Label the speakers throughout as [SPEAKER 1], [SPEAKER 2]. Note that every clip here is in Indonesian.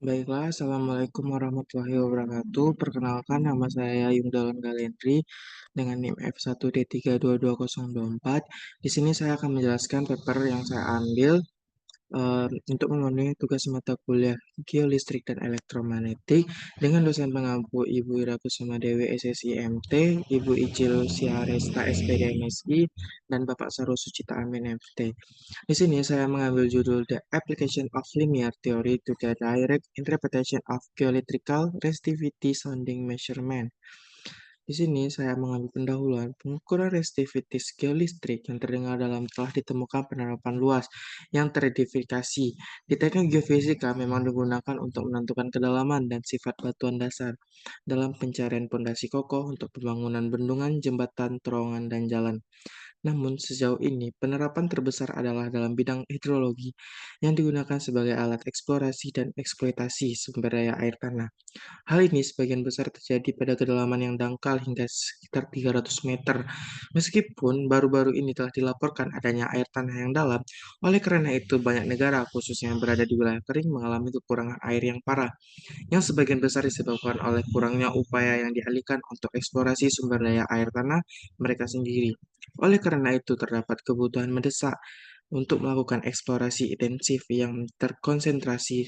[SPEAKER 1] Baiklah, Assalamualaikum warahmatullahi wabarakatuh. Perkenalkan, nama saya Yungdalan Galendri dengan NIM F1D322204. Di sini saya akan menjelaskan paper yang saya ambil untuk memenuhi tugas mata kuliah Geolistrik dan Elektromagnetik dengan dosen pengampu Ibu Ira Kusuma Dewi SSI MT, Ibu Icil Siaresta SPD MSI, dan Bapak Saru Sucita Amin MT. Di sini saya mengambil judul The Application of Linear Theory to the Direct Interpretation of Geoelectrical Resistivity Sounding Measurement. Di sini saya mengambil pendahuluan pengukuran resistivitas geolistrik yang terdengar dalam telah ditemukan penerapan luas yang teridentifikasi. Di teknik geofisika memang digunakan untuk menentukan kedalaman dan sifat batuan dasar dalam pencarian pondasi kokoh untuk pembangunan bendungan, jembatan, terowongan, dan jalan. Namun, sejauh ini, penerapan terbesar adalah dalam bidang hidrologi yang digunakan sebagai alat eksplorasi dan eksploitasi sumber daya air tanah. Hal ini sebagian besar terjadi pada kedalaman yang dangkal hingga sekitar 300 meter. Meskipun baru-baru ini telah dilaporkan adanya air tanah yang dalam, oleh karena itu banyak negara, khususnya yang berada di wilayah kering, mengalami kekurangan air yang parah, yang sebagian besar disebabkan oleh kurangnya upaya yang dialihkan untuk eksplorasi sumber daya air tanah mereka sendiri. Oleh karena itu, terdapat kebutuhan mendesak untuk melakukan eksplorasi intensif yang terkonsentrasi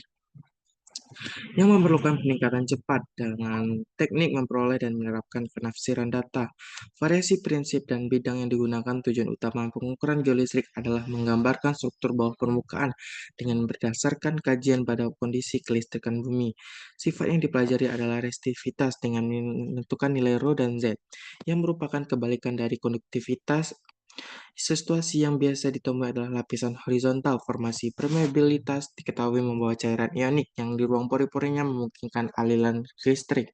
[SPEAKER 1] yang memerlukan peningkatan cepat dengan teknik memperoleh dan menerapkan penafsiran data. Variasi prinsip dan bidang yang digunakan tujuan utama pengukuran geolistrik adalah menggambarkan struktur bawah permukaan dengan berdasarkan kajian pada kondisi kelistrikan bumi. Sifat yang dipelajari adalah resistivitas dengan menentukan nilai ρ dan Z, yang merupakan kebalikan dari konduktivitas. Situasi yang biasa ditemui adalah lapisan horizontal. Formasi permeabilitas diketahui membawa cairan ionik yang di ruang pori-porinya memungkinkan aliran listrik.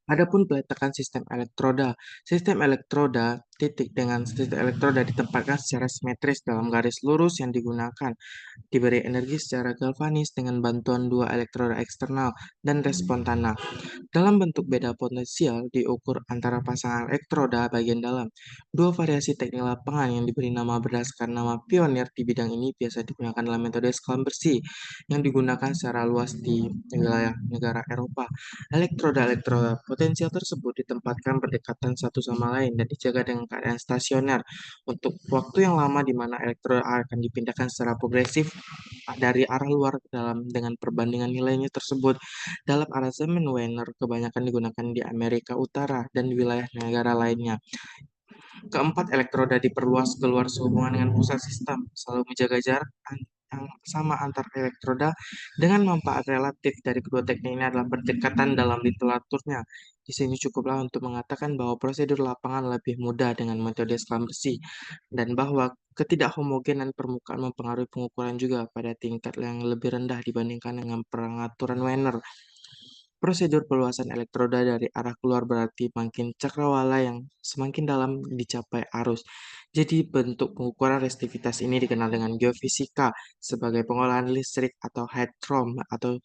[SPEAKER 1] Adapun peletakan sistem elektroda titik dengan sistem elektroda ditempatkan secara simetris dalam garis lurus yang digunakan, diberi energi secara galvanis dengan bantuan dua elektroda eksternal dan respon tanah. Dalam bentuk beda potensial diukur antara pasangan elektroda bagian dalam. Dua variasi teknik lapangan yang diberi nama berdasarkan nama pionir di bidang ini biasa digunakan dalam metode skala bersih yang digunakan secara luas di wilayah negara Eropa. Elektroda-elektroda potensial tersebut ditempatkan berdekatan satu sama lain dan dijaga dengan keadaan stasioner untuk waktu yang lama di mana elektroda akan dipindahkan secara progresif dari arah luar ke dalam dengan perbandingan nilainya tersebut dalam aransemen Wiener kebanyakan digunakan di Amerika Utara dan di wilayah negara lainnya. Keempat, elektroda diperluas keluar sehubungan dengan pusat sistem, selalu menjaga jarak yang sama antar elektroda dengan manfaat relatif dari kedua teknik ini adalah berdekatan dalam literaturnya. Di sini cukuplah untuk mengatakan bahwa prosedur lapangan lebih mudah dengan metode skala bersih dan bahwa ketidakhomogenan permukaan mempengaruhi pengukuran juga pada tingkat yang lebih rendah dibandingkan dengan pengaturan Wiener. Prosedur peluasan elektroda dari arah keluar berarti makin cakrawala yang semakin dalam dicapai arus. Jadi bentuk pengukuran resistivitas ini dikenal dengan geofisika sebagai pengolahan listrik atau headroom atau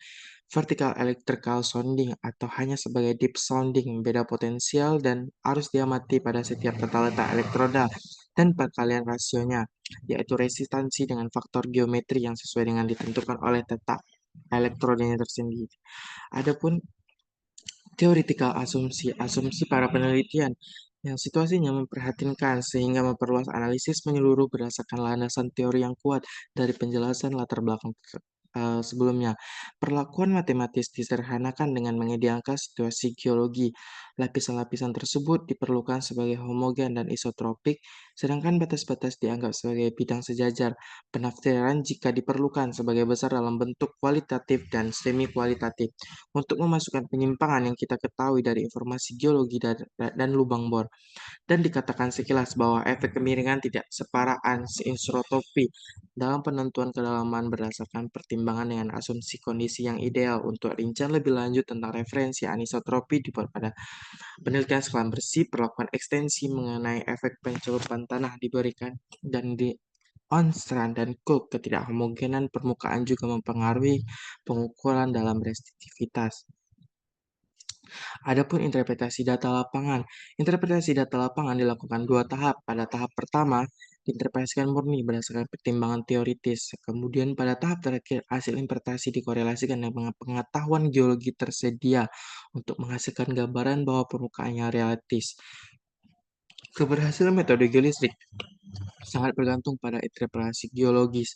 [SPEAKER 1] vertical electrical sounding atau hanya sebagai deep sounding, beda potensial dan arus diamati pada setiap tata letak elektroda dan perkalian rasionya, yaitu resistansi dengan faktor geometri yang sesuai dengan ditentukan oleh tata elektrodanya tersendiri. Adapun theoretical asumsi para penelitian yang situasinya memprihatinkan sehingga memperluas analisis menyeluruh berdasarkan landasan teori yang kuat dari penjelasan latar belakang sebelumnya. Perlakuan matematis disederhanakan dengan mengidealkan situasi geologi. Lapisan-lapisan tersebut diperlukan sebagai homogen dan isotropik, sedangkan batas-batas dianggap sebagai bidang sejajar. Penafsiran jika diperlukan sebagai besar dalam bentuk kualitatif dan semi-kualitatif untuk memasukkan penyimpangan yang kita ketahui dari informasi geologi dan lubang bor dan dikatakan sekilas bahwa efek kemiringan tidak separah anisotropi dalam penentuan kedalaman berdasarkan pertimbangan dengan asumsi kondisi yang ideal. Untuk rincian lebih lanjut tentang referensi anisotropi dibuat pada penelitian skala bersih, perlakuan ekstensi mengenai efek pencelupan tanah diberikan dan di Onstrand dan Cook ketidakhomogenan permukaan juga mempengaruhi pengukuran dalam resistivitas. Adapun interpretasi data lapangan. Interpretasi data lapangan dilakukan dua tahap. Pada tahap pertama, diinterpretasikan murni berdasarkan pertimbangan teoritis. Kemudian pada tahap terakhir, hasil interpretasi dikorelasikan dengan pengetahuan geologi tersedia untuk menghasilkan gambaran bahwa permukaannya realistis. Keberhasilan metode geolistrik sangat bergantung pada interpretasi geologis,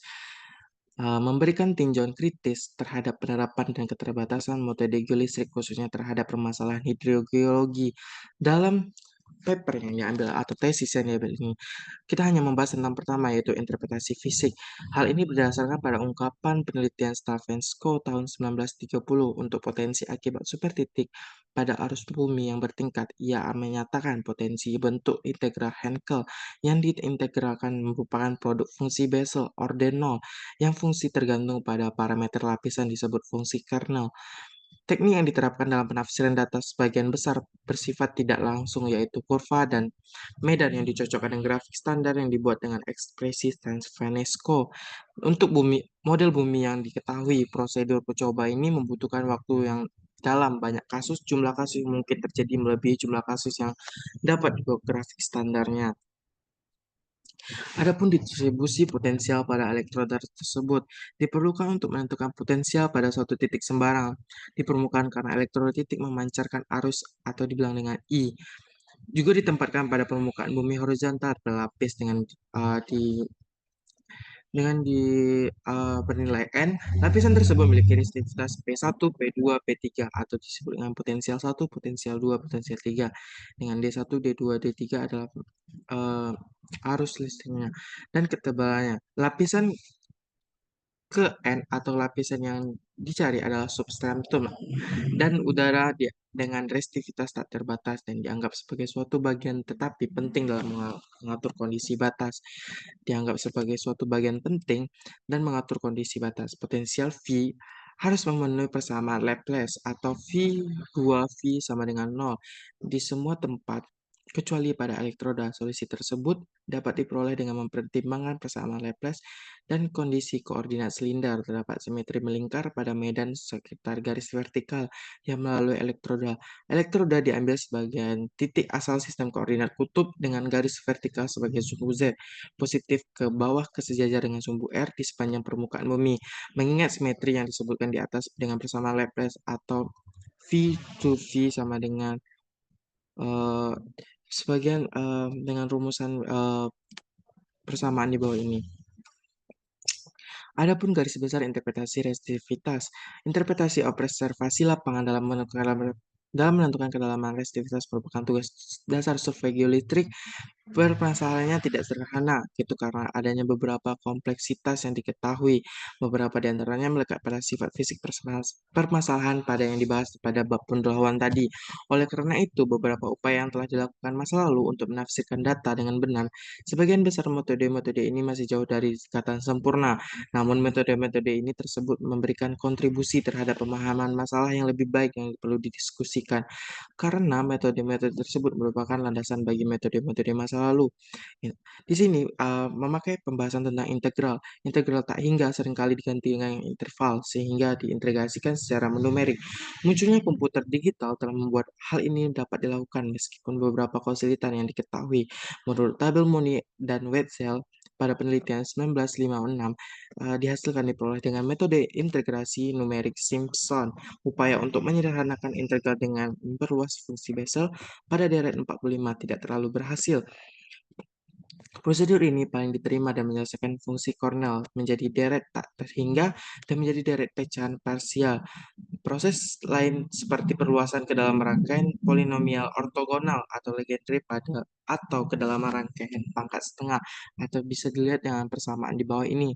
[SPEAKER 1] memberikan tinjauan kritis terhadap penerapan dan keterbatasan metode geolistrik khususnya terhadap permasalahan hidrogeologi. Dalam paper yang diambil atau tesis yang diambil ini, kita hanya membahas tentang pertama yaitu interpretasi fisik. Hal ini berdasarkan pada ungkapan penelitian Stavensko tahun 1930 untuk potensi akibat supertitik pada arus bumi yang bertingkat. Ia menyatakan potensi bentuk integral Hankel yang diintegralkan merupakan produk fungsi Bessel ordenol yang fungsi tergantung pada parameter lapisan disebut fungsi kernel. Teknik yang diterapkan dalam penafsiran data sebagian besar bersifat tidak langsung, yaitu kurva dan medan yang dicocokkan dengan grafik standar yang dibuat dengan ekspresi Stanesco. Untuk model bumi yang diketahui, prosedur coba ini membutuhkan waktu yang dalam banyak kasus, jumlah kasus mungkin terjadi melebihi jumlah kasus yang dapat dibuat grafik standarnya. Adapun distribusi potensial pada elektroda tersebut diperlukan untuk menentukan potensial pada suatu titik sembarang di permukaan karena elektroda titik memancarkan arus atau dibilang dengan I. Juga ditempatkan pada permukaan bumi horizontal berlapis bernilai N. Lapisan tersebut memiliki resistivitas P1, P2, P3 atau disebut dengan potensial 1, potensial 2, potensial 3. Dengan D1, D2, D3 adalah arus listriknya dan ketebalannya. Lapisan ke N atau lapisan yang dicari adalah substratum dan udara dengan resistivitas tak terbatas dan dianggap sebagai suatu bagian tetapi penting dalam mengatur kondisi batas. Dianggap sebagai suatu bagian penting dan mengatur kondisi batas. Potensial V harus memenuhi persamaan Laplace atau V2V sama dengan 0 di semua tempat kecuali pada elektroda. Solusi tersebut dapat diperoleh dengan mempertimbangkan persamaan Laplace dan kondisi koordinat silinder. Terdapat simetri melingkar pada medan sekitar garis vertikal yang melalui elektroda. Elektroda diambil sebagai titik asal sistem koordinat kutub dengan garis vertikal sebagai sumbu Z, positif ke bawah ke sejajar dengan sumbu R di sepanjang permukaan bumi. Mengingat simetri yang disebutkan di atas dengan persamaan Laplace atau V to V sama dengan eh, dengan rumusan persamaan di bawah ini. Adapun garis besar interpretasi resistivitas, interpretasi observasi lapangan dalam menentukan kedalaman resistivitas merupakan tugas dasar survei geolistrik. Permasalahannya tidak sederhana, itu karena adanya beberapa kompleksitas yang diketahui. Beberapa di antaranya melekat pada sifat fisik permasalahan pada yang dibahas pada bab pendahuluan tadi. Oleh karena itu, beberapa upaya yang telah dilakukan masa lalu untuk menafsirkan data dengan benar, sebagian besar metode-metode ini masih jauh dari kata sempurna. Namun metode-metode ini tersebut memberikan kontribusi terhadap pemahaman masalah yang lebih baik yang perlu didiskusikan karena metode-metode tersebut merupakan landasan bagi metode-metode masa lalu. Ya, di sini memakai pembahasan tentang integral. Integral tak hingga seringkali diganti dengan interval sehingga diintegrasikan secara numerik. Munculnya komputer digital telah membuat hal ini dapat dilakukan meskipun beberapa kesulitan yang diketahui. Menurut tabel Money dan Wetzel pada penelitian 1956 diperoleh dengan metode integrasi numerik Simpson. Upaya untuk menyederhanakan integral dengan memperluas fungsi Bessel pada deret 45 tidak terlalu berhasil. Prosedur ini paling diterima dan menyelesaikan fungsi Cornell menjadi deret tak terhingga dan menjadi deret pecahan parsial. Proses lain seperti perluasan ke dalam rangkaian polinomial ortogonal atau Legendre pada atau ke dalam rangkaian pangkat setengah atau bisa dilihat dengan persamaan di bawah ini.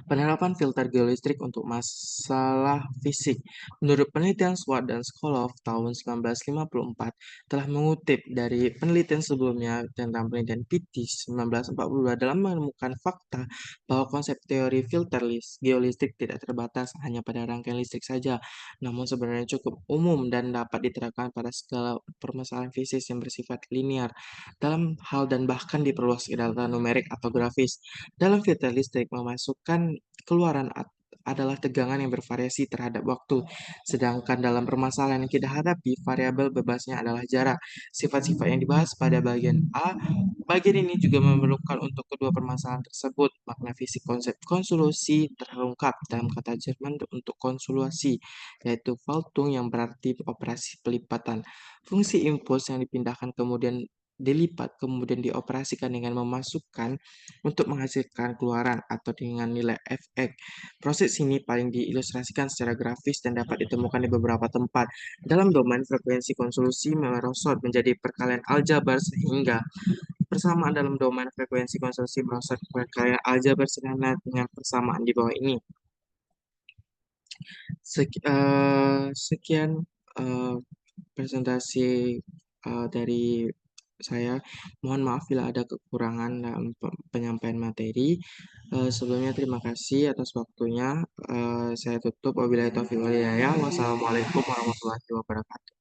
[SPEAKER 1] Penerapan filter geolistrik untuk masalah fisik. Menurut penelitian Swart dan Skoloff tahun 1954 telah mengutip dari penelitian sebelumnya tentang penelitian Pitti 1942 dalam menemukan fakta bahwa konsep teori filter geolistrik tidak terbatas hanya pada rangkaian listrik saja, namun sebenarnya cukup umum dan dapat diterapkan pada segala permasalahan fisik yang bersifat linear dalam hal dan bahkan diperluas ke data numerik atau grafis. Dalam filter listrik memasukkan keluaran adalah tegangan yang bervariasi terhadap waktu. Sedangkan dalam permasalahan yang kita hadapi, variabel bebasnya adalah jarak. Sifat-sifat yang dibahas pada bagian A, bagian ini juga memerlukan untuk kedua permasalahan tersebut. Makna fisik konsep konsolusi terungkap dalam kata Jerman untuk konsolusi, yaitu Faltung yang berarti operasi pelipatan. Fungsi impuls yang dipindahkan kemudian dilipat, kemudian dioperasikan dengan memasukkan untuk menghasilkan keluaran atau dengan nilai Fx. Proses ini paling diilustrasikan secara grafis dan dapat ditemukan di beberapa tempat. Dalam domain frekuensi konsolusi, merosot menjadi perkalian aljabar sehingga persamaan dalam domain frekuensi konsolusi merosot perkalian aljabar sederhana dengan persamaan di bawah ini. Sekian eh, presentasi dari saya. Mohon maaf bila ada kekurangan dalam penyampaian materi. Sebelumnya terima kasih atas waktunya. Saya tutup. Wabillahi taufiq wal hidayah. Wassalamualaikum warahmatullahi wabarakatuh.